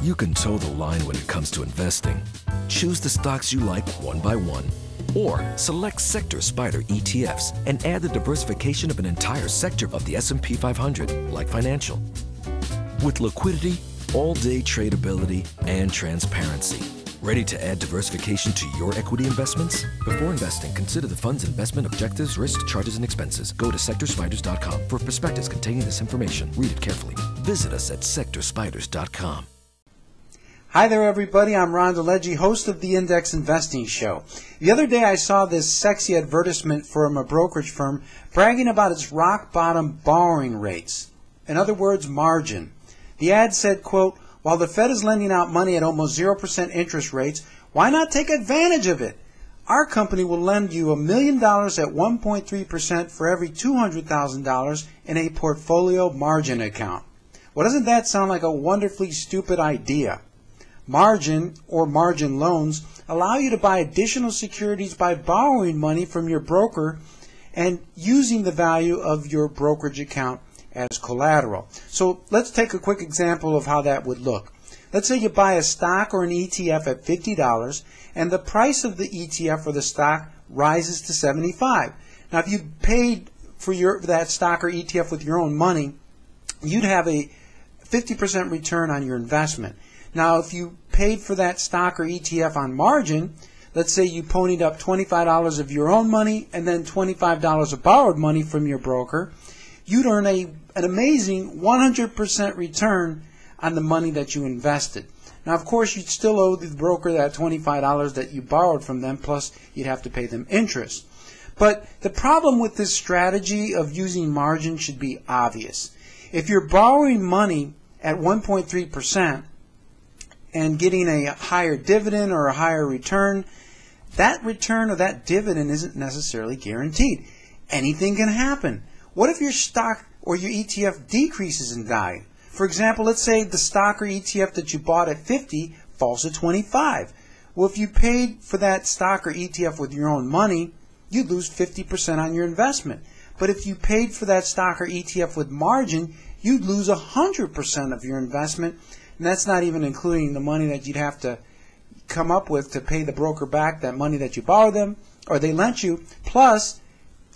You can toe the line when it comes to investing. Choose the stocks you like one by one. Or select sector SPDR ETFs and add the diversification of an entire sector of the S&P 500, like financial. With liquidity, all-day tradability, and transparency. Ready to add diversification to your equity investments? Before investing, consider the fund's investment objectives, risks, charges, and expenses. Go to sectorspiders.com for prospectus containing this information. Read it carefully. Visit us at sectorspiders.com. Hi there, everybody. I'm Ron DeLegge, host of the Index Investing Show. The other day I saw this sexy advertisement from a brokerage firm bragging about its rock-bottom borrowing rates. In other words, margin. The ad said, quote, "While the Fed is lending out money at almost 0% interest rates, why not take advantage of it? Our company will lend you $1 million at 1.3% for every $200,000 in a portfolio margin account." Well, doesn't that sound like a wonderfully stupid idea? Margin, or margin loans, allow you to buy additional securities by borrowing money from your broker and using the value of your brokerage account as collateral. So let's take a quick example of how that would look. Let's say you buy a stock or an ETF at $50 and the price of the ETF or the stock rises to $75. Now if you paid for that stock or ETF with your own money, you'd have a 50% return on your investment. Now if you paid for that stock or ETF on margin, let's say you ponied up $25 of your own money and then $25 of borrowed money from your broker, you'd earn an amazing 100% return on the money that you invested. Now, of course, you'd still owe the broker that $25 that you borrowed from them, plus you'd have to pay them interest. But the problem with this strategy of using margin should be obvious. If you're borrowing money at 1.3% and getting a higher dividend or a higher return, that return or that dividend isn't necessarily guaranteed. Anything can happen. What if your stock or your ETF decreases in value? For example, let's say the stock or ETF that you bought at 50 falls to 25. Well, if you paid for that stock or ETF with your own money, you'd lose 50% on your investment. But if you paid for that stock or ETF with margin, you'd lose 100% of your investment. And that's not even including the money that you'd have to come up with to pay the broker back that money that you borrowed them or they lent you, plus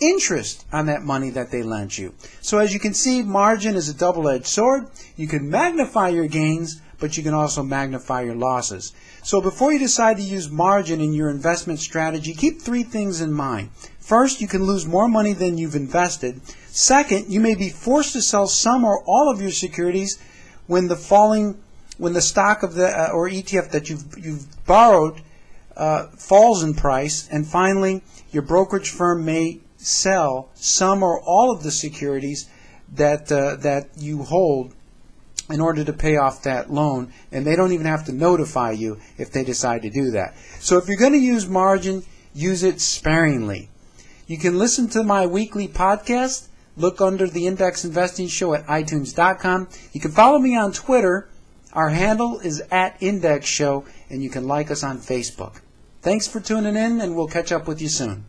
interest on that money that they lent you. So as you can see, margin is a double-edged sword. You can magnify your gains, but you can also magnify your losses. So before you decide to use margin in your investment strategy, keep three things in mind. First, you can lose more money than you've invested. Second, you may be forced to sell some or all of your securities when the stock of the or ETF that you've borrowed falls in price. And finally, your brokerage firm may sell some or all of the securities that you hold in order to pay off that loan, and they don't even have to notify you if they decide to do that. So if you're going to use margin, use it sparingly. You can listen to my weekly podcast. Look under the Index Investing Show at iTunes.com. You can follow me on Twitter. Our handle is @IndexShow, and you can like us on Facebook. Thanks for tuning in, and we'll catch up with you soon.